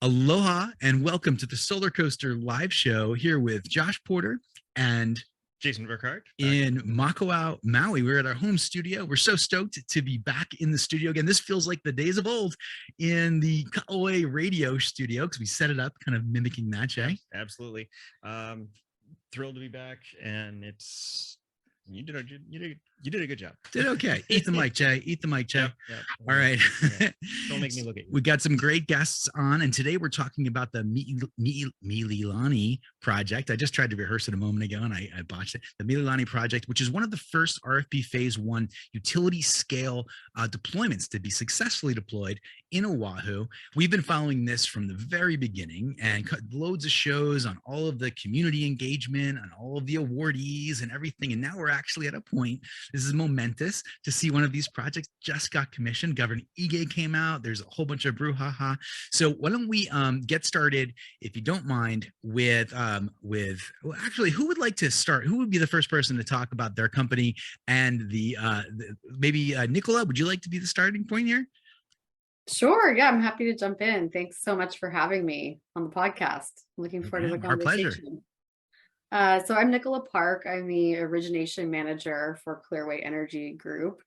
Aloha and welcome to the Solar Coaster live show here with Josh Porter and Jason Burkhardt in Makawao, Maui. We're at our home studio. We're so stoked to be back in the studio again. This feels like the days of old in the Clearway radio studio because we set it up kind of mimicking that, Jay. Yeah, absolutely. Thrilled to be back, and it's you did a good job. Did okay. Eat the mic, Jay. Eat the mic, Jay. Yep. All right. Okay. Don't make me look at you. We got some great guests on, and today we're talking about the Mililani project. I just tried to rehearse it a moment ago, and I botched it. The Mililani project, which is one of the first RFP Phase 1 utility scale deployments to be successfully deployed in Oahu. We've been following this from the very beginning and cut loads of shows on all of the community engagement, on all of the awardees and everything. And now we're actually at a point, this is momentous to see one of these projects just got commissioned. Governor Ige came out. There's a whole bunch of brouhaha. So why don't we get started, if you don't mind, with well, actually, who would like to start? Who would be the first person to talk about their company and maybe Nicola, would you like to be the starting point here? Sure. Yeah, I'm happy to jump in. Thanks so much for having me on the podcast. I'm looking forward to the conversation. Our pleasure. So I'm Nicola Park. I'm the origination manager for Clearway Energy Group.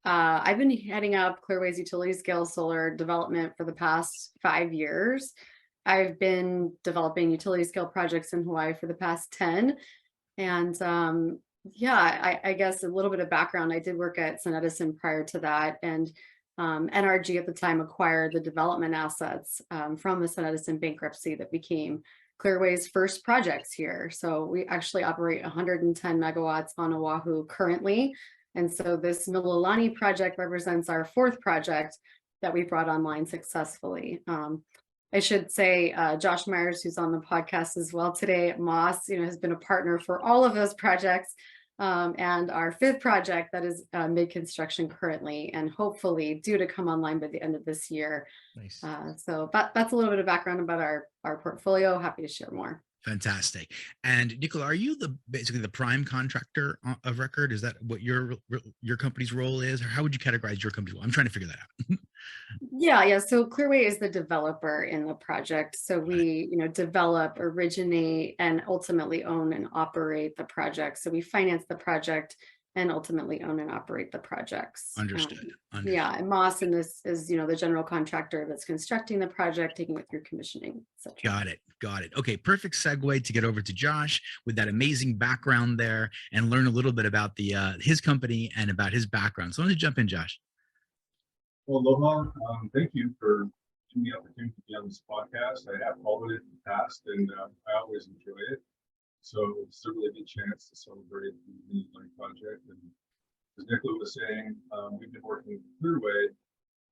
I've been heading up Clearway's utility scale solar development for the past 5 years. I've been developing utility scale projects in Hawaii for the past 10. And I guess a little bit of background. I did work at SunEdison prior to that, and NRG at the time acquired the development assets from the SunEdison bankruptcy that became Clearway's first projects here. So we actually operate 110 megawatts on Oahu currently. And so this Mililani project represents our 4th project that we brought online successfully. I should say Josh Myers, who's on the podcast as well today at Moss, has been a partner for all of those projects. And our 5th project that is mid-construction currently and hopefully due to come online by the end of this year. Nice. So that's a little bit of background about our portfolio. Happy to share more. Fantastic. And Nicola, are you basically the prime contractor of record? Is that what your company's role is, or how would you categorize your company's role? I'm trying to figure that out. Yeah. So Clearway is the developer in the project. So we, develop, originate, and ultimately own and operate the project. So we finance the project and ultimately own and operate the projects. Understood. Yeah, and Moss and this is, the general contractor that's constructing the project, taking it through commissioning, etc. Got it. Okay, perfect segue to get over to Josh with that amazing background there and learn a little bit about his company and about his background. So let me jump in, Josh. Well, aloha. Thank you for giving me the opportunity to be on this podcast. I have followed it in the past, and I always enjoy it. So it's a really good chance to celebrate the Mililani project. And as Nicola was saying, we've been working with Clearway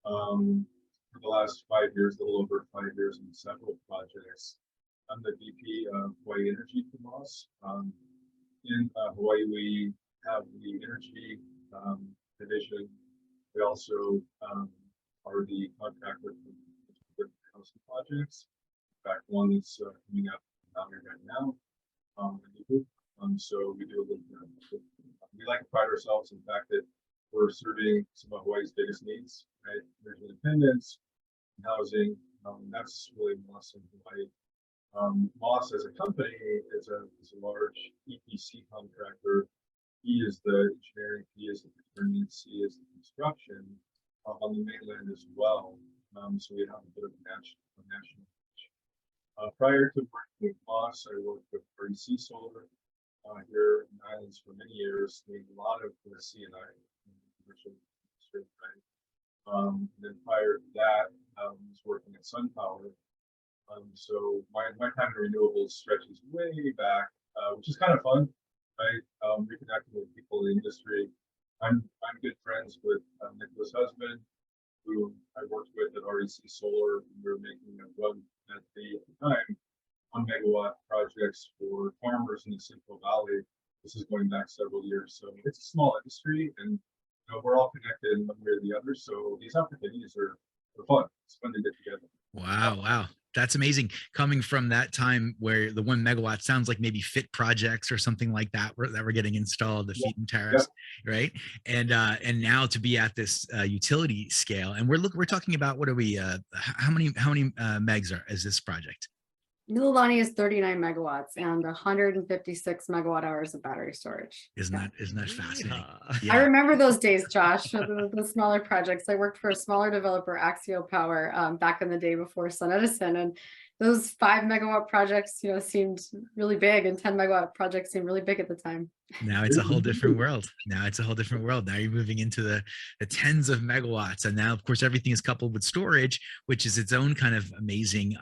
for the last 5 years, a little over 5 years, in several projects. I'm the VP of Hawaii Energy for Moss. In Hawaii, we have the energy division. We also are the contractor for different housing projects. In fact, one is coming up down here right now. So we do a little bit. We like to pride ourselves in the fact that we're serving some of Hawaii's biggest needs, right? Energy independence, housing. That's really Moss in Hawaii. Moss as a company is a large EPC contractor. He is the engineering, he is the procurement, he is the construction on the mainland as well. So we have a bit of a national. Prior to working with Moss, I worked with REC Solar here in the islands for many years, doing a lot of C&I, commercial. Then prior to that, I was working at SunPower. So my time in renewables stretches way back, which is kind of fun, right? Reconnecting with people in the industry. I'm good friends with Nicola's husband, who I worked with at REC Solar. We were making a run at the time 1 megawatt projects for farmers in the Central Valley. This is going back several years. So it's a small industry, and we're all connected in one way or the other. So these opportunities are fun. It's fun to get together. Wow. That's amazing. Coming from that time where the 1 megawatt sounds like maybe fit projects or something like that that were getting installed, the Yeah. feed-in Yeah. tariffs, right? And now to be at this utility scale, and we're talking about, what are we? How many megs is this project? Mililani is 39 megawatts and 156 megawatt hours of battery storage. Isn't Yeah. that fascinating? Yeehaw. I remember those days, Josh, the smaller projects. I worked for a smaller developer, Axio Power, back in the day before Sun Edison, and those 5 megawatt projects, seemed really big, and 10 megawatt projects seemed really big at the time. Now it's a whole different world. Now it's a whole different world. Now you're moving into the tens of megawatts, and now, of course, everything is coupled with storage, which is its own kind of amazing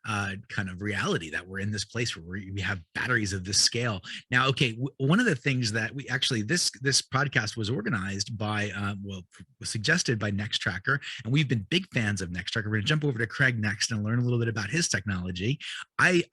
kind of reality, that we're in this place where we have batteries of this scale. Now, okay, one of the things that we actually, this podcast was organized by, was suggested by Nextracker, and we've been big fans of Nextracker. We're going to jump over to Craig next and learn a little bit about his technology. I'm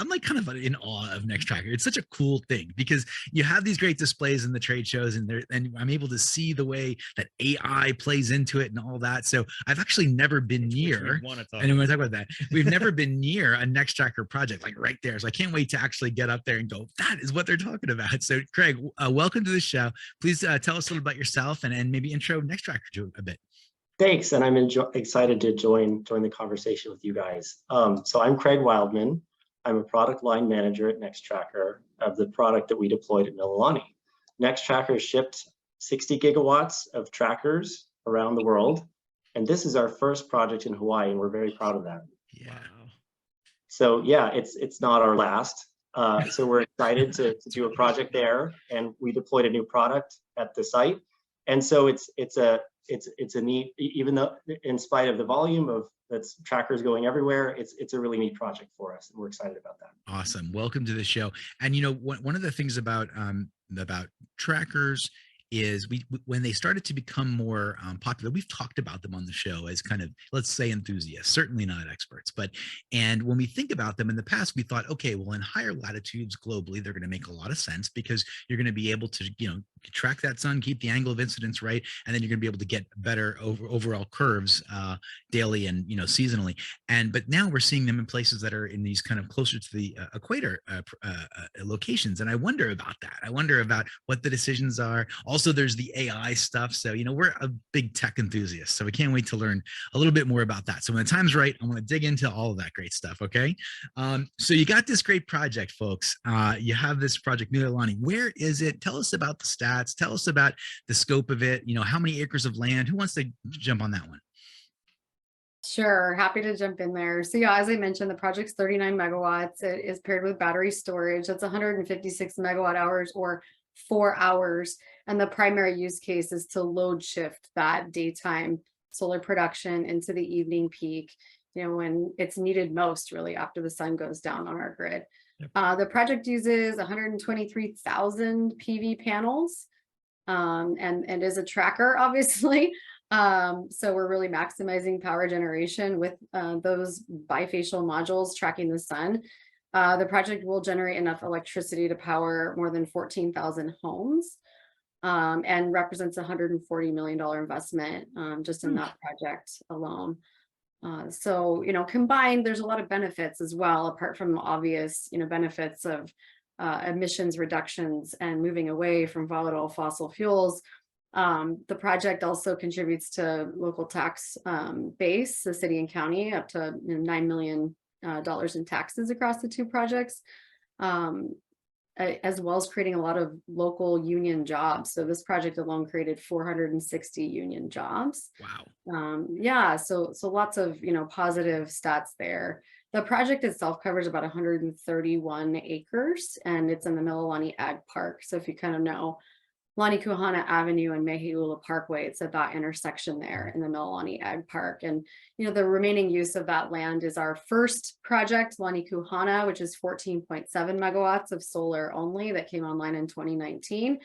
like kind of in awe of Nextracker. It's such a cool thing, because you have these great displays in the trade shows, and I'm able to see the way that AI plays into it and all that. So I've actually never been near, and I'm going to talk about that. We've never been near a Nextracker project, like right there. So I can't wait to actually get up there and go, that is what they're talking about. So Craig, welcome to the show. Please tell us a little about yourself, and maybe intro Nextracker to a bit. Thanks, and I'm excited to join the conversation with you guys. So I'm Craig Wildman. I'm a product line manager at Nextracker of the product that we deployed at Mililani. Nextracker shipped 60 gigawatts of trackers around the world, and this is our first project in Hawaii, and we're very proud of that. Yeah. So yeah, it's not our last. So we're excited to do a project there, and we deployed a new product at the site. And so it's a neat, even though in spite of the volume of that's trackers going everywhere, it's a really neat project for us, and we're excited about that. Awesome. Welcome to the show. And one of the things about trackers is when they started to become more popular, we've talked about them on the show as kind of, let's say, enthusiasts, certainly not experts, and when we think about them in the past, we thought, okay, well, in higher latitudes globally, they're going to make a lot of sense, because you're going to be able to, track that sun, keep the angle of incidence right, and then you're going to be able to get better overall curves daily and seasonally. But now we're seeing them in places that are in these kind of closer to the equator locations, and I wonder about that. I wonder about what the decisions are. Also, there's the AI stuff. So, we're a big tech enthusiast, so we can't wait to learn a little bit more about that. So when the time's right, I want to dig into all of that great stuff. Okay. So you got this great project, folks. You have this project, Mililani. Where is it? Tell us about the stats. Tell us about the scope of it. How many acres of land? Who wants to jump on that one? Sure, happy to jump in there. So yeah, as I mentioned, the project's 39 megawatts. It is paired with battery storage. That's 156 megawatt hours, or 4 hours. And the primary use case is to load shift that daytime solar production into the evening peak, when it's needed most, really, after the sun goes down on our grid. Yep. The project uses 123,000 PV panels, and is a tracker, obviously. So we're really maximizing power generation with those bifacial modules tracking the sun. The project will generate enough electricity to power more than 14,000 homes, and represents a $140 million investment just in that project alone. So, combined, there's a lot of benefits as well, apart from obvious, benefits of emissions reductions and moving away from volatile fossil fuels. The project also contributes to local tax base, the city and county, up to $9 million in taxes across the two projects, as well as creating a lot of local union jobs. So this project alone created 460 union jobs. Wow. Yeah, so lots of positive stats there. The project itself covers about 131 acres, and it's in the Mililani Ag Park. So if you kind of know Lanikuhana Avenue and Mehiula Parkway, it's at that intersection there in the Mililani Ag Park. And the remaining use of that land is our first project, Lanikuhana, which is 14.7 megawatts of solar only, that came online in 2019.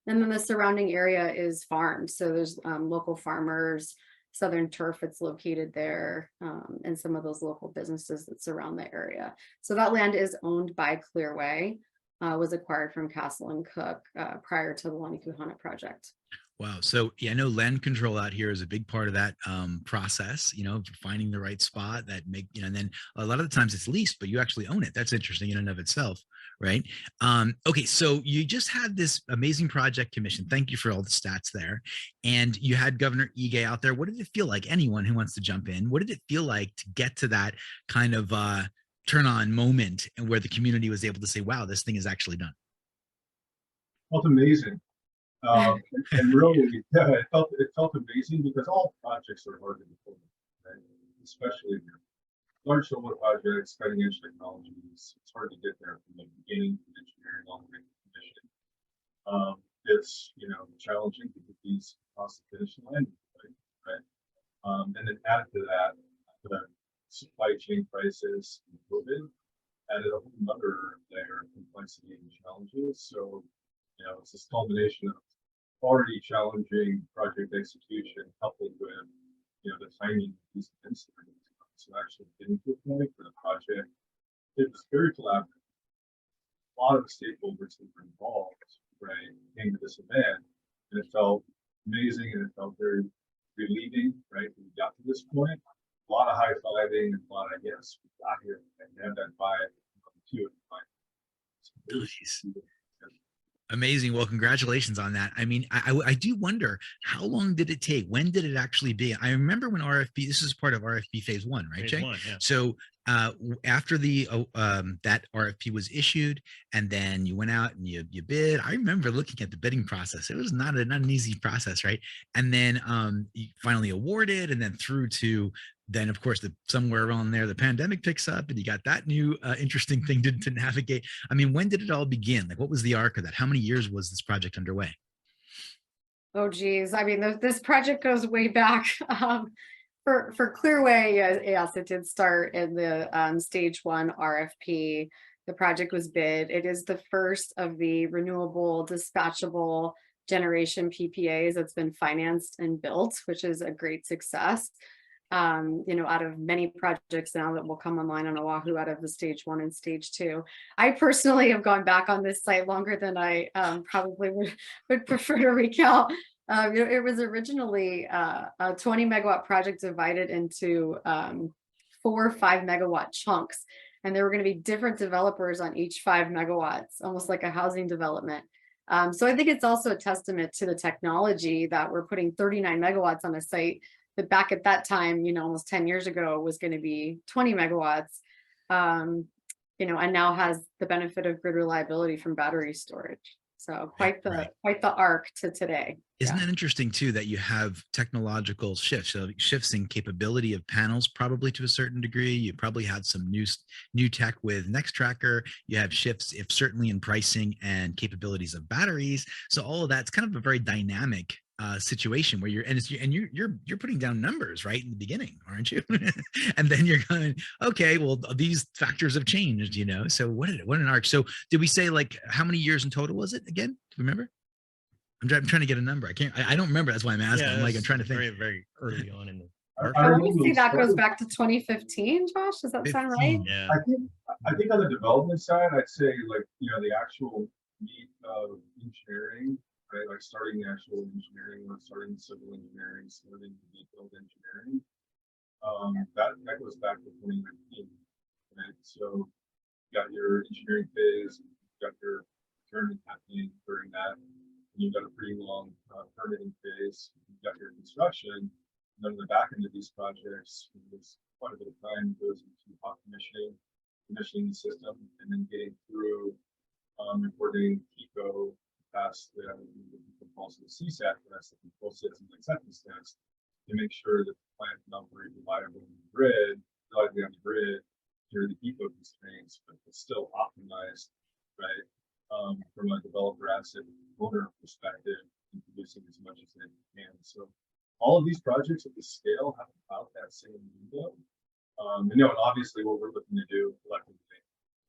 And then the surrounding area is farmed. So there's local farmers, Southern Turf, it's located there, and some of those local businesses that surround the area. So that land is owned by Clearway. Was acquired from Castle and Cook prior to the Lanikuhana project. Wow. So yeah, I know land control out here is a big part of that process, you know, finding the right spot that make, you know, and then a lot of the times it's leased, but you actually own it. That's interesting in and of itself. Right. Okay. So you just had this amazing project commission. Thank you for all the stats there. And you had Governor Ige out there. What did it feel like? Anyone who wants to jump in, what did it feel like to get to that kind of turn on moment and where the community was able to say, wow, this thing is actually done? Felt amazing. And really, yeah, it felt amazing because all projects are hard to deploy, right? Especially large solar projects, cutting edge technologies. It's hard to get there from the beginning, from engineering all the way to commission. It's challenging to get these across the finish line, right? And then add to that the supply chain crisis and COVID added a whole other layer of complexity and challenges. So it's this culmination of already challenging project execution coupled with the timing of these events. So actually getting to a point for the project, it was very collaborative. A lot of the stakeholders that were involved, right, came to this event, and it felt amazing and it felt very relieving, right? We got to this point. A lot of high-fiving and a lot of yes, we got here and have that vibe to it. Nice. Amazing. Well, congratulations on that. I mean, I do wonder, how long did it take? When did it actually be? I remember when RFP, this is part of RFP phase 1, right, Jay? Yeah. So after the that RFP was issued, and then you went out and you bid. I remember looking at the bidding process. It was not an easy process, right? And then you finally awarded, and then through to then, of course, somewhere around there, the pandemic picks up, and you got that new interesting thing to navigate. I mean, when did it all begin? Like, what was the arc of that? How many years was this project underway? Oh, geez. I mean, this project goes way back. For Clearway, yes, it did start in the stage 1 RFP. The project was bid. It is the first of the renewable dispatchable generation PPAs that's been financed and built, which is a great success. Out of many projects now that will come online on Oahu out of the stage 1 and stage 2. I personally have gone back on this site longer than I probably would prefer to recount. It was originally a 20 megawatt project divided into 4 5 megawatt chunks. And there were going to be different developers on each 5 megawatts, almost like a housing development. So I think it's also a testament to the technology that we're putting 39 megawatts on a site that back at that time, almost 10 years ago, was going to be 20 megawatts, and now has the benefit of grid reliability from battery storage. So quite the arc to today. Isn't that interesting too, that you have technological shifts, so shifts in capability of panels, probably to a certain degree. You probably had some new tech with Nextracker. You have shifts, if certainly in pricing and capabilities of batteries. So all of that's kind of a very dynamic situation where you're putting down numbers right in the beginning, aren't you? And then you're going, okay, well, these factors have changed, So what an arc. So did we say, like, how many years in total was it again? Do you remember? I'm trying to get a number. I don't remember. That's why I'm asking. Yeah, I'm trying to think. Very, very early on in the I want to say that goes back to 2015, Josh. Does that sound right? Yeah. I think on the development side, I'd say the actual meat of engineering, right? Like starting the actual engineering, or starting the civil engineering, starting the detailed engineering. That goes back to 2019, right? So you got your engineering phase, you got your procurement happening during that, and you've got a pretty long permitting phase. You've got your construction, and then the back end of these projects, there's quite a bit of time goes into hot commissioning the system, and then getting through reporting KICO past the also the CSAT test, the control systems acceptance test, to make sure that the plant can operate reliably on the grid, through the eco constraints, but it's still optimized, right? From a developer asset owner perspective, and producing as much as they can. So all of these projects at the scale have about that same window. And obviously what we're looking to do collectively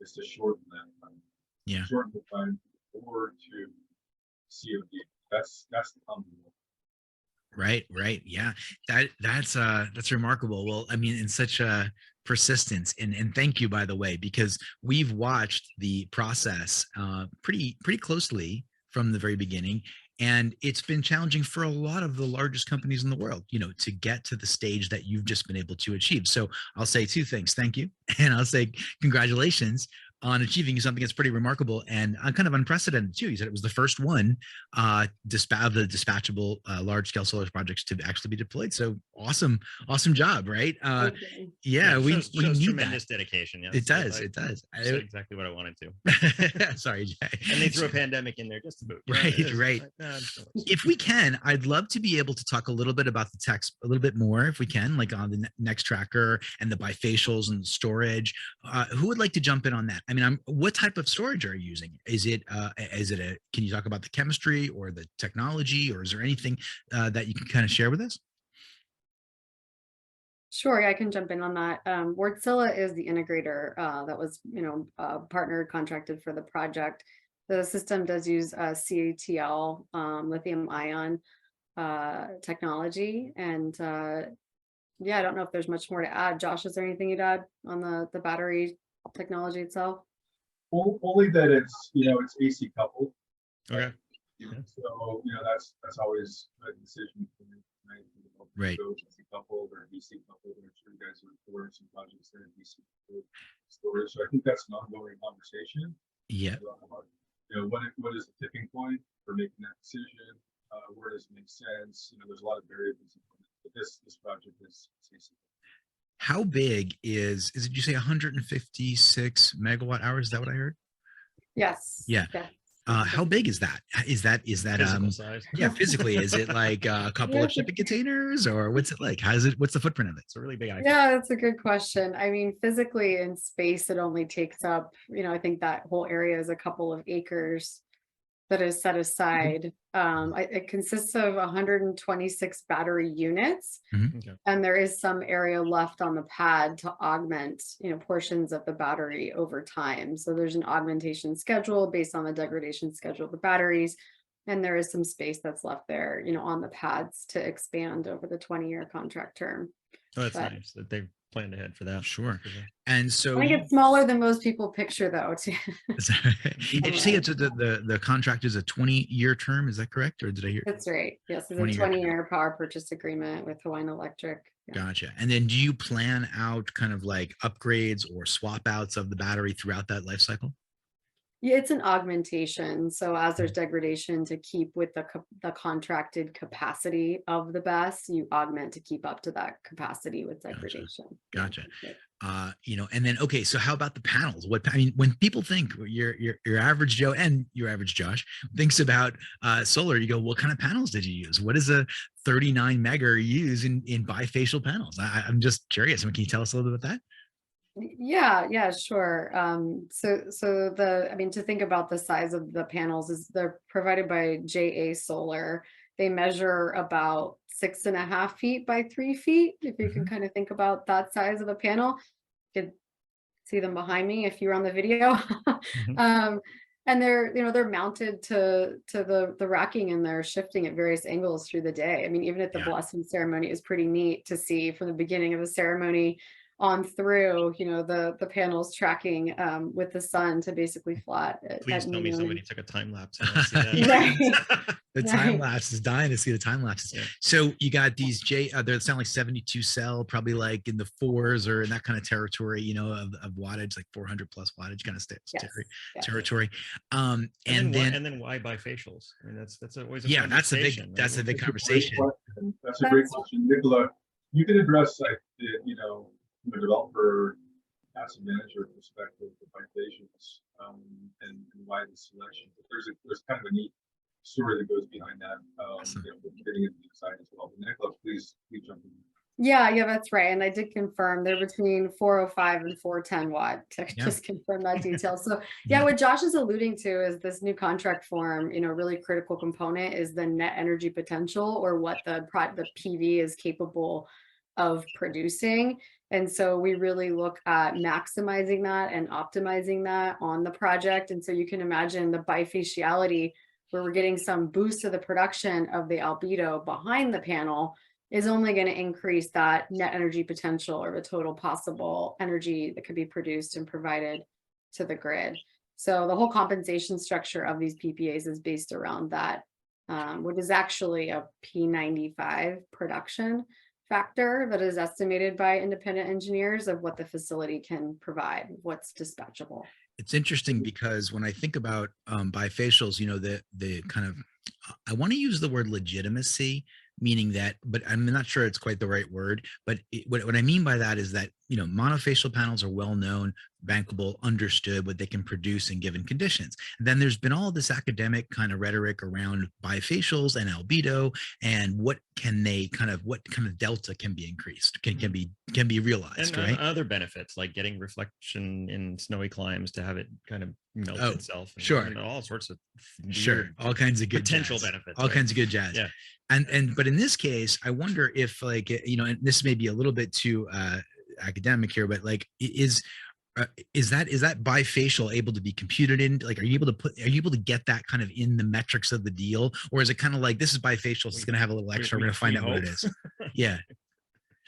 is to shorten that time. Yeah. Shorten the time or to COD. That's the common goal. Right. Yeah. That's remarkable. Well, I mean, in such a persistence, and thank you, by the way, because we've watched the process pretty closely from the very beginning. And it's been challenging for a lot of the largest companies in the world, to get to the stage that you've just been able to achieve. So I'll say two things. Thank you. And I'll say congratulations on achieving something that's pretty remarkable and kind of unprecedented too. You said it was the first one of the dispatchable large scale solar projects to actually be deployed. So awesome job, right? Yeah, we shows need tremendous that. dedication. Yes, It does. It does. I said exactly what I wanted to. Sorry, Jay. And they threw a pandemic in there just to boot. Right. If we can, I'd love to be able to talk a little bit about the text a little bit more, if we can, like on the Nextracker and the bifacials and storage. Who would like to jump in on that? I mean, what type of storage are you using? Is it can you talk about the chemistry or the technology, or is there anything that you can kind of share with us? Sure, yeah, I can jump in on that. Wärtsilä is the integrator that was, partner contracted for the project. The system does use CATL lithium ion technology, and yeah, I don't know if there's much more to add. Josh, is there anything you'd add on the battery technology itself? Only that it's AC coupled. Okay. So that's always a decision for me. Right. Go AC coupled or DC coupled. I'm sure you guys are for some projects that are DC storage. So I think that's an ongoing conversation. Yeah. What is the tipping point for making that decision? Where does it make sense? There's a lot of variables. But this project is AC. How big is it? Did you say 156 megawatt hours? Is that what I heard? Yes. Yeah. How big is that? Is that Physical size? Yeah, physically, is it like a couple of shipping containers, or what's it like? What's the footprint of it? It's a really big item. Yeah, that's a good question. I mean, physically in space, it only takes up, I think that whole area is a couple of acres that is set aside. It consists of 126 battery units, Okay. and there is some area left on the pad to augment, portions of the battery over time. So there's an augmentation schedule based on the degradation schedule of the batteries, and there is some space that's left there, on the pads to expand over the 20-year contract term. Oh, that's nice that they've planned ahead for that. Sure. And so I think it's smaller than most people picture, though. did you say it's the contract is a 20-year term? Is that correct, or did I hear? That's right. Yes, it's a 20-year 20-year power purchase agreement with Hawaiian Electric. Yeah. Gotcha. And then do you plan out kind of like upgrades or swap outs of the battery throughout that life cycle? Yeah, it's an augmentation. So as there's degradation to keep with the contracted capacity of the BESS, you augment to keep up to that capacity with degradation. Gotcha. And then, okay, so how about the panels? When people think your average Joe and your average Josh thinks about solar, you go, what kind of panels did you use? What is a 39 mega you use in bifacial panels? I'm just curious. Can you tell us a little bit about that? Yeah, sure. To think about the size of the panels, is they're provided by JA Solar. They measure about 6.5 feet by 3 feet. If you can kind of think about that size of a panel, you could see them behind me if you're on the video. And they're mounted to the racking, and they're shifting at various angles through the day. I mean, even at the blessing ceremony, is pretty neat to see from the beginning of the ceremony on through, the panels tracking with the sun to basically flat. Please tell me somebody took a time lapse. The time lapse is dying to see the time lapses. Yeah. So you got these they sound like 72 cell, probably like in the 4s or in that kind of territory, of wattage, like 400 plus wattage kind of territory. And then why bifacials? I mean, that's always that's a big conversation. That's a great question, Nicola. You can address from a developer, asset manager perspective, the bifacials, and why the selection. But there's kind of a neat story that goes behind that. Getting into the design as well. But Nicola, please jump in. Yeah, that's right. And I did confirm they're between 405 and 410 watt to just confirm that detail. So what Josh is alluding to is this new contract form, really critical component is the net energy potential, or what the PV is capable of producing. And so we really look at maximizing that and optimizing that on the project. And so you can imagine the bifaciality, where we're getting some boost to the production of the albedo behind the panel, is only going to increase that net energy potential, or the total possible energy that could be produced and provided to the grid. So the whole compensation structure of these PPAs is based around that what is actually a P95 production factor that is estimated by independent engineers of what the facility can provide, what's dispatchable. It's interesting because when I think about bifacials, you know, the kind of, I want to use the word legitimacy, meaning that, but I'm not sure it's quite the right word, but what I mean by that is that, you know, monofacial panels are well known, bankable, understood what they can produce in given conditions. And then there's been all this academic kind of rhetoric around bifacials and albedo and what kind of delta can be increased, can be realized, and right? other benefits like getting reflection in snowy climes to have it kind of melt Oh, itself. And, sure. and all sorts of Sure, weird all kinds of good potential jazz. benefits. All right? kinds of good jazz. Yeah. But in this case, I wonder if, like, you know, and this may be a little bit too academic here, but like, is that bifacial able to be computed in? Like, are you able to get that kind of in the metrics of the deal, or is it kind of like, this is bifacial, it's going to have a little extra, we're going to find out what it is? Yeah.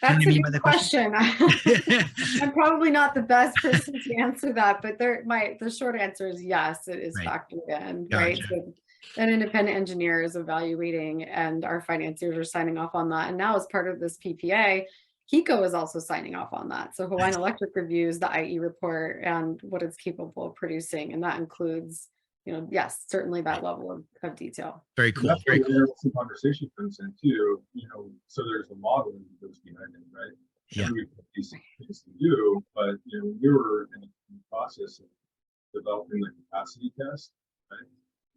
That's You a mean by good that question? question. I'm probably not the best person to answer that, but the short answer is yes, it is Right. factored in, Gotcha. right? So an independent engineer is evaluating and our financiers are signing off on that. And now as part of this PPA, HECO is also signing off on that. So Hawaiian Electric reviews the IE report and what it's capable of producing. And that includes, you know, yes, certainly that level of detail. Very cool. That's Very where the cool. interesting conversation comes in too, you know, so there's a modeling that goes behind it, right? Yeah. And we have these things to do, but you know, we were in the process of developing the capacity test, right?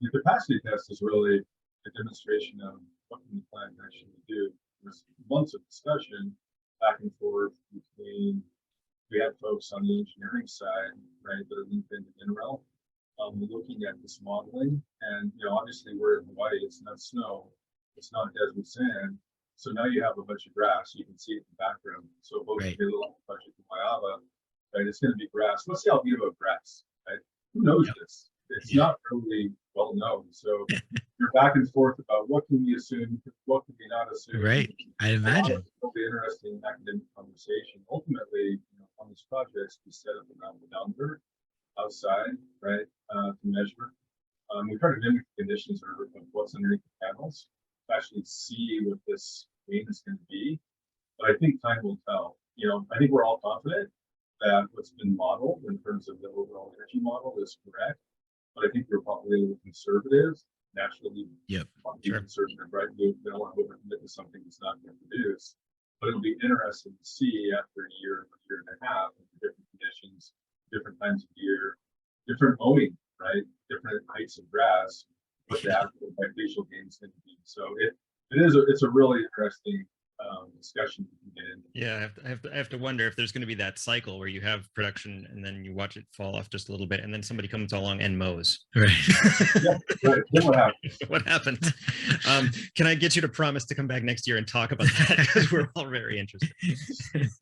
The capacity test is really a demonstration of what can the plant actually do. There's months of discussion back and forth between, we had folks on the engineering side, right, that are linked into NREL, looking at this modeling. And, you know, obviously we're in Hawaii, it's not snow, it's not desert sand. So now you have a bunch of grass, you can see it in the background. So both Right. Mililani project and Waiava, right, it's going to be grass. What's the albedo of grass, right? Who knows this? It's not really well known. So you're back and forth about what can we assume, what can we not assume. Right. I imagine. It'll be interesting academic conversation. Ultimately, you know, on these projects, we set up around the boundary outside, right, to measure. We try to mimic the conditions of what's underneath the panels to actually see what this rain is going to be. But I think time will tell. You know, I think we're all confident that what's been modeled in terms of the overall energy model is correct. But I think we're probably a little conservative. Naturally, Yep. Be conservative, right? We don't want to overcommit to something that's not going to produce. But it'll be interesting to see after a year and a half, different conditions, different times of year, different mowing, right? Different heights of grass, what the actual bifacial gain is going to be. So it's a really interesting discussion you can get into. Yeah, I have to wonder if there's going to be that cycle where you have production and then you watch it fall off just a little bit, and then somebody comes along and mows. Right. Yeah, right. Then what happens? What happens? Can I get you to promise to come back next year and talk about that? Because we're all very interested.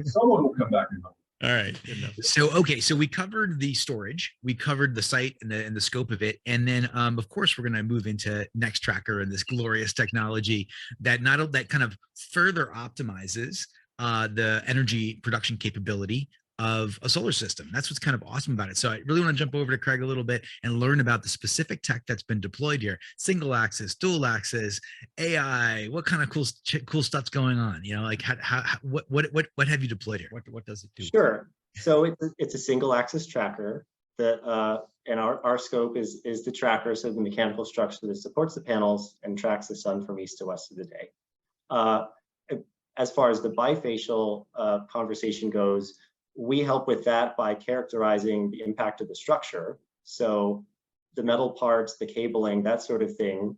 Someone will come back and help. All right. Good enough. So, okay, so we covered the storage, we covered the site and the scope of it, and then of course we're going to move into Nextracker and this glorious technology that that kind of further optimizes the energy production capability of a solar system. That's what's kind of awesome about it. So I really want to jump over to Craig a little bit and learn about the specific tech that's been deployed here. Single axis, dual axis, AI, what kind of cool stuff's going on? You know, like what have you deployed here? What does it do? Sure. So it's a single axis tracker that and our scope is the tracker, so the mechanical structure that supports the panels and tracks the sun from east to west of the day. As far as the bifacial conversation goes, we help with that by characterizing the impact of the structure. So the metal parts, the cabling, that sort of thing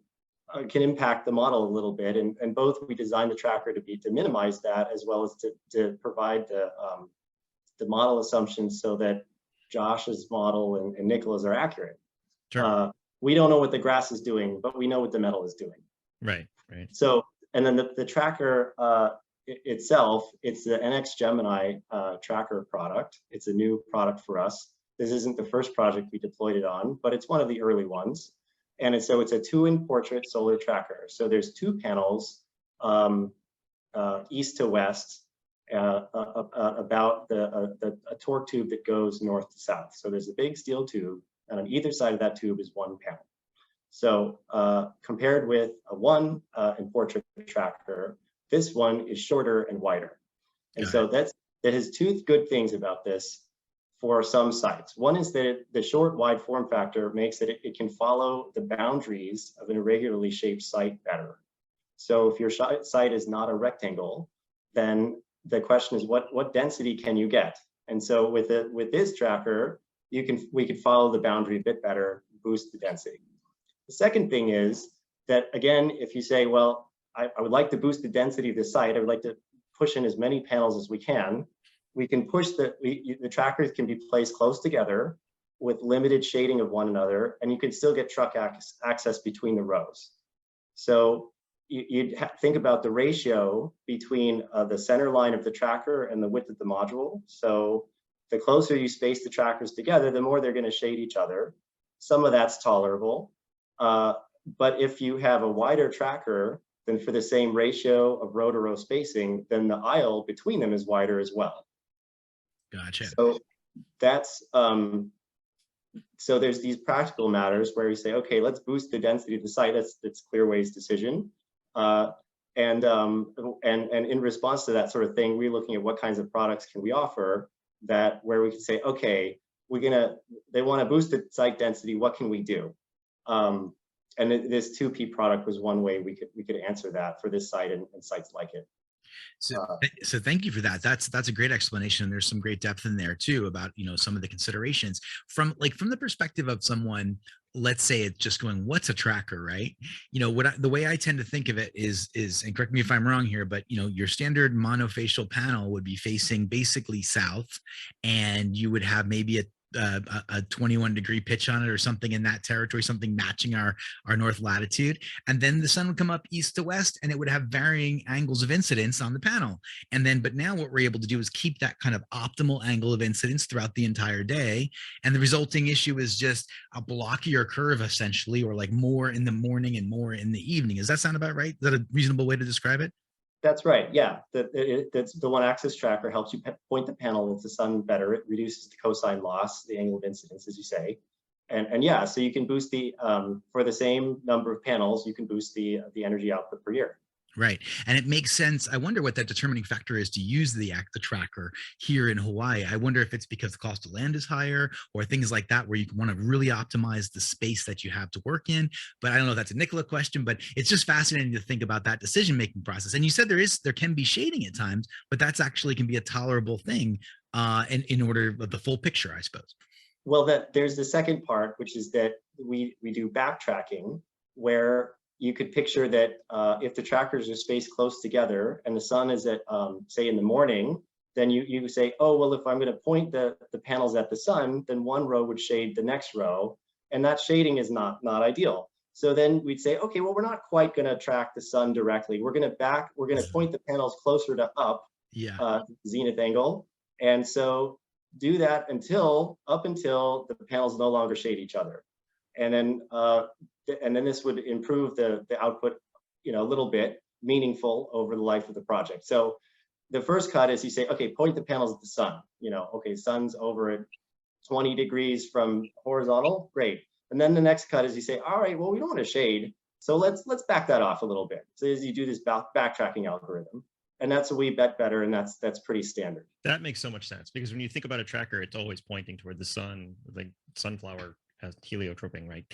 can impact the model a little bit. And both we designed the tracker to minimize that, as well as to provide the model assumptions so that Josh's model and Nicola's are accurate. Sure. We don't know what the grass is doing, but we know what the metal is doing. Right. So, and then the tracker itself, it's the NX Gemini tracker product. It's a new product for us. This isn't the first project we deployed it on, but it's one of the early ones. And so it's a 2-in-portrait solar tracker. So there's 2 panels east to west about a torque tube that goes north to south. So there's a big steel tube, and on either side of that tube is 1 panel. So compared with a 1 and portrait tracker, this one is shorter and wider. And so that has two good things about this for some sites. One is that the short wide form factor makes that it can follow the boundaries of an irregularly shaped site better. So if your site is not a rectangle, then the question is what density can you get? And so with this tracker, we could follow the boundary a bit better, boost the density. The second thing is that, again, if you say, well, I would like to boost the density of the site, I would like to push in as many panels as we can push the trackers can be placed close together with limited shading of one another, and you can still get truck access between the rows. So you'd think about the ratio between the center line of the tracker and the width of the module. So the closer you space the trackers together, the more they're going to shade each other. Some of that's tolerable. But if you have a wider tracker, then for the same ratio of row to row spacing, then the aisle between them is wider as well. Gotcha. So that's so there's these practical matters where you say, okay, let's boost the density of the site. That's Clearway's decision. And in response to that sort of thing, we're looking at what kinds of products can we offer that where we can say, okay, they want to boost the site density. What can we do? And this 2P product was one way we could answer that for this site and sites like it. So thank you for that. That's a great explanation. There's some great depth in there too about, you know, some of the considerations from the perspective of someone, let's say it's just going, what's a tracker, right? You know, the way I tend to think of it is, and correct me if I'm wrong here, but you know, your standard monofacial panel would be facing basically south, and you would have maybe a 21-degree pitch on it or something in that territory, something matching our north latitude. And then the sun would come up east to west, and it would have varying angles of incidence on the panel. But now what we're able to do is keep that kind of optimal angle of incidence throughout the entire day. And the resulting issue is just a blockier curve essentially, or like more in the morning and more in the evening. Does that sound about right? Is that a reasonable way to describe it? That's right. Yeah, that's the one-axis tracker helps you point the panel with the sun better. It reduces the cosine loss, the angle of incidence, as you say, and yeah, so you can boost the for the same number of panels, you can boost the energy output per year. Right, and it makes sense. I wonder what that determining factor is to use the tracker here in Hawaii. I wonder if it's because the cost of land is higher or things like that, where you want to really optimize the space that you have to work in. But I don't know if that's a Nicola question, but it's just fascinating to think about that decision-making process. And you said there can be shading at times, but that's actually can be a tolerable thing in order of the full picture, I suppose. Well, there's the second part, which is that we do backtracking, where you could picture that if the trackers are spaced close together and the sun is at, say, in the morning, then you say, oh, well, if I'm going to point the panels at the sun, then one row would shade the next row, and that shading is not ideal. So then we'd say, okay, well, we're not quite going to track the sun directly. We're going to point the panels closer to up, zenith angle, and so do that up until the panels no longer shade each other, and then this would improve the output, you know, a little bit, meaningful over the life of the project. So the first cut is you say, okay, point the panels at the sun. You know, okay, sun's over at 20 degrees from horizontal, great. And then the next cut is you say, all right, well, we don't want to shade, so let's back that off a little bit. So as you do this backtracking algorithm, and that's a wee bit better, and that's pretty standard. That makes so much sense, because when you think about a tracker, it's always pointing toward the sun, like sunflower has heliotroping, right?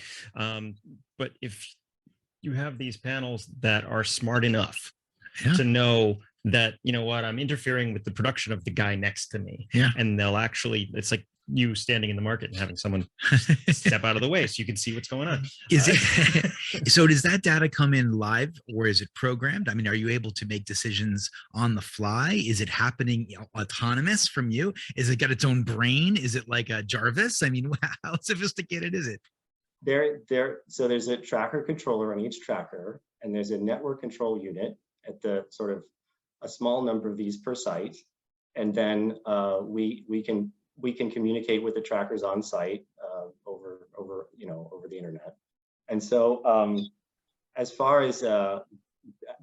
But if you have these panels that are smart enough to know that, you know what, I'm interfering with the production of the guy next to me, and they'll actually, it's like you standing in the market and having someone step out of the way so you can see what's going on. Is it so does that data come in live, or is it programmed? I mean, are you able to make decisions on the fly? Is it happening autonomous from you? Is it got its own brain? Is it like a Jarvis? I mean, how sophisticated is it? So there's a tracker controller on each tracker, and there's a network control unit at the sort of a small number of these per site, and then we can communicate with the trackers on site over the internet. And so as far as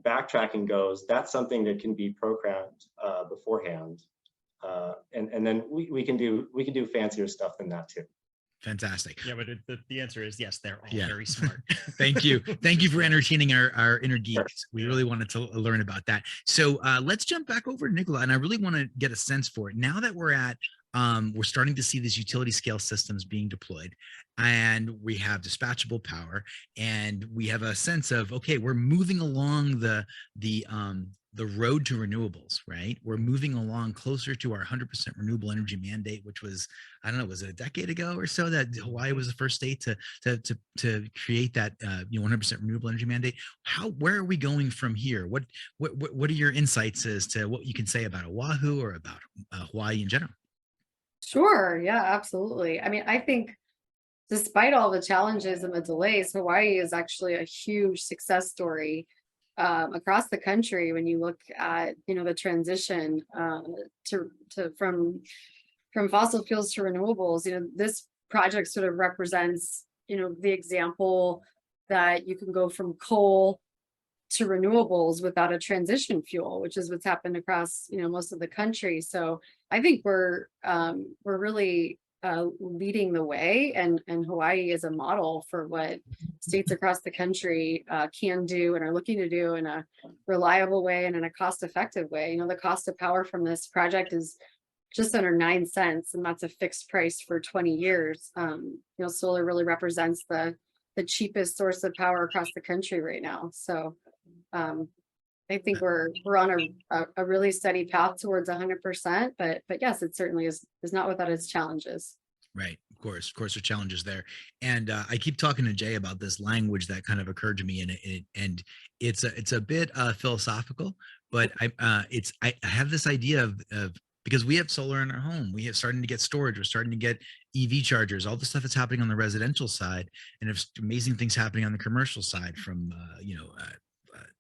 backtracking goes, that's something that can be programmed beforehand, and then we can do fancier stuff than that too. Fantastic. Yeah, but the answer is yes, they're all Yeah. very smart. Thank you. Thank you for entertaining our inner geeks. We Yeah. really wanted to learn about that. So let's jump back over to Nicola. And I really want to get a sense for it. Now that we're starting to see these utility scale systems being deployed, and we have dispatchable power, and we have a sense of, okay, we're moving along the road to renewables, right? We're moving along closer to our 100% renewable energy mandate, which was, I don't know, was it a decade ago or so that Hawaii was the first state to create that 100% renewable energy mandate? Where are we going from here? What are your insights as to what you can say about Oahu or about Hawaii in general? Sure. Yeah, absolutely. I mean, I think despite all the challenges and the delays, Hawaii is actually a huge success story across the country when you look at the transition to from fossil fuels to renewables. This project sort of represents the example that you can go from coal to renewables without a transition fuel, which is what's happened across most of the country. So I think we're really leading the way, and Hawaii is a model for what states across the country can do and are looking to do in a reliable way and in a cost-effective way. The cost of power from this project is just under 9 cents, and that's a fixed price for 20 years. Solar really represents the cheapest source of power across the country right now. So I think we're on a really steady path towards 100%, but yes, it certainly is not without its challenges. Right. Of course, there are challenges there. And I keep talking to Jay about this language that kind of occurred to me, and it's a bit philosophical, but I have this idea of because we have solar in our home, we have starting to get storage, we're starting to get EV chargers, all the stuff that's happening on the residential side, and there's amazing things happening on the commercial side from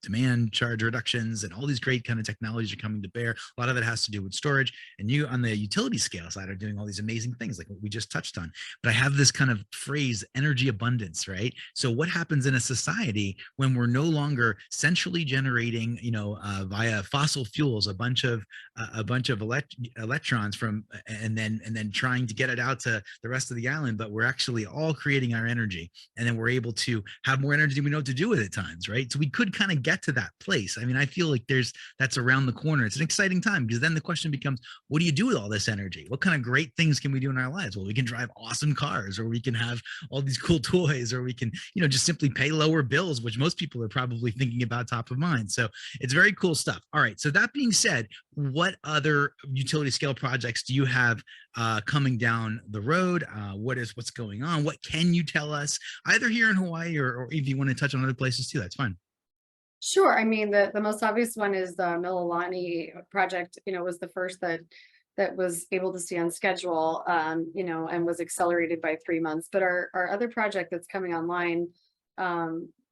demand charge reductions, and all these great kind of technologies are coming to bear. A lot of it has to do with storage, and you on the utility scale side are doing all these amazing things like what we just touched on. But I have this kind of phrase, energy abundance, right? So what happens in a society when we're no longer centrally generating via fossil fuels a bunch of electrons from and then trying to get it out to the rest of the island, but we're actually all creating our energy, and then we're able to have more energy than we know what to do with at times, right? So we could kind of get to that place. I mean, I feel like that's around the corner. It's an exciting time, because then the question becomes, what do you do with all this energy? What kind of great things can we do in our lives? Well, we can drive awesome cars, or we can have all these cool toys, or we can, just simply pay lower bills, which most people are probably thinking about top of mind. So it's very cool stuff. All right. So that being said, what other utility scale projects do you have coming down the road? What's going on? What can you tell us either here in Hawaii, or if you want to touch on other places too, that's fine. Sure. I mean, the most obvious one is the Mililani project. Was the first that was able to stay on schedule, and was accelerated by 3 months. But our other project that's coming online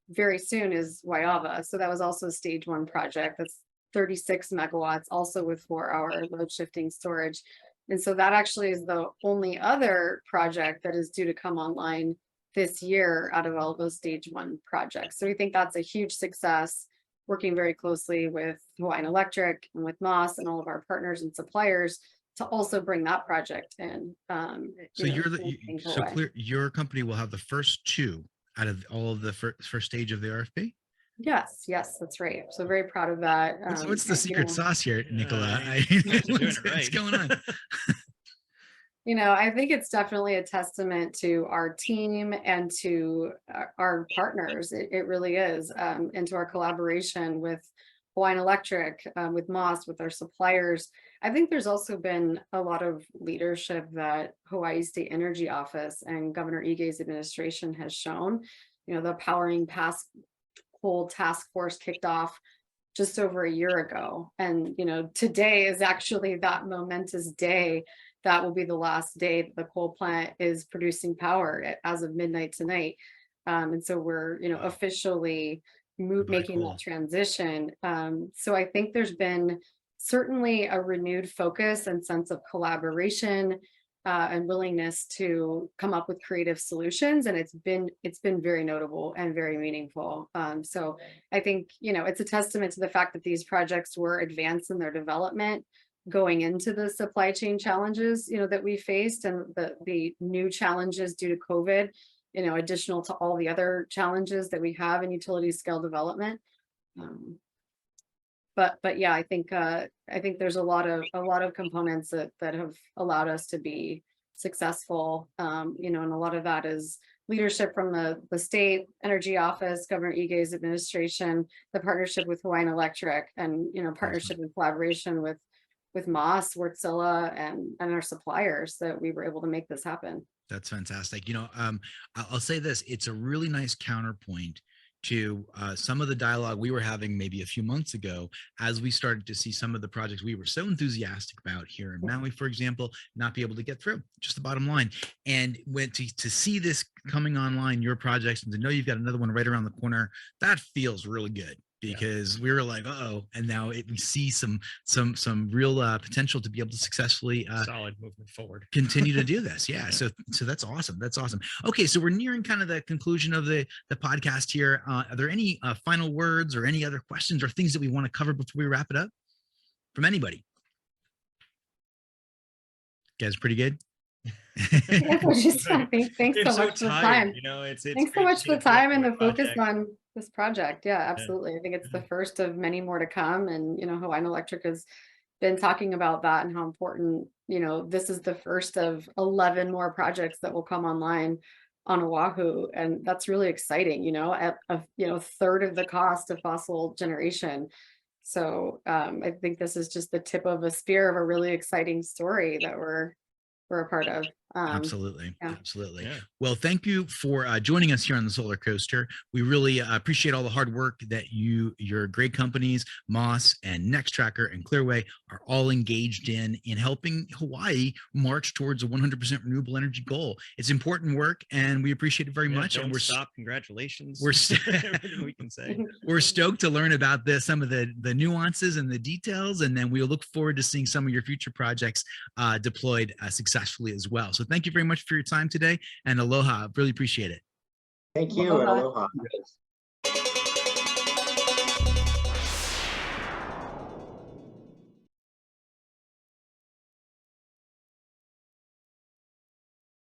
very soon is Waiava. So that was also a stage 1 project. That's 36 megawatts, also with 4-hour load shifting storage. And so that actually is the only other project that is due to come online this year out of all those stage 1 projects. So we think that's a huge success, working very closely with Hawaiian Electric and with Moss and all of our partners and suppliers to also bring that project in. So your company will have the first 2 out of all of the first stage of the RFP? Yes, that's right. So very proud of that. What's the secret sauce here, Nicola? What's going on? I think it's definitely a testament to our team and to our partners. It really is, and to our collaboration with Hawaiian Electric, with Moss, with our suppliers. I think there's also been a lot of leadership that Hawaii State Energy Office and Governor Ige's administration has shown. The Powering Past Coal Task Force kicked off just over a year ago. And, today is actually that momentous day. That will be the last day that the coal plant is producing power as of midnight tonight. And so we're, officially making that transition. So I think there's been certainly a renewed focus and sense of collaboration and willingness to come up with creative solutions. And it's been very notable and very meaningful. So I think, it's a testament to the fact that these projects were advanced in their development going into the supply chain challenges, that we faced, and the new challenges due to COVID, additional to all the other challenges that we have in utility scale development. But yeah, I think there's a lot of components that have allowed us to be successful, and a lot of that is leadership from the state energy office, Governor Ige's administration, the partnership with Hawaiian Electric, and partnership and collaboration with Moss, Wärtsilä, and our suppliers, that we were able to make this happen. That's fantastic. I'll say this, it's a really nice counterpoint to some of the dialogue we were having maybe a few months ago, as we started to see some of the projects we were so enthusiastic about here in Maui, for example, not be able to get through, just the bottom line. And when to see this coming online, your projects, and to know you've got another one right around the corner, that feels really good. Because we were like, uh-oh, and now we see some real potential to be able to successfully solid movement forward, continue to do this. Yeah. So that's awesome. That's awesome. Okay, so we're nearing kind of the conclusion of the podcast here. Are there any final words or any other questions or things that we want to cover before we wrap it up from anybody? You guys pretty good? Thanks so much for the time. Thanks so much for the time and the focus on this project. Yeah, absolutely. I think it's the first of many more to come. And, Hawaiian Electric has been talking about that and how important, this is the first of 11 more projects that will come online on Oahu. And that's really exciting, at a third of the cost of fossil generation. So I think this is just the tip of a spear of a really exciting story that we're a part of. Absolutely. Yeah. Absolutely. Yeah. Well, thank you for joining us here on the Solar Coaster. We really appreciate all the hard work that your great companies, Moss and Nextracker and Clearway, are all engaged in helping Hawaii march towards a 100% renewable energy goal. It's important work, and we appreciate it very much. And we're stop. Congratulations. Everything we can say. We're stoked to learn about some of the nuances and the details, and then we'll look forward to seeing some of your future projects deployed successfully as well. So thank you very much for your time today, and aloha. Really appreciate it. Thank you, and aloha.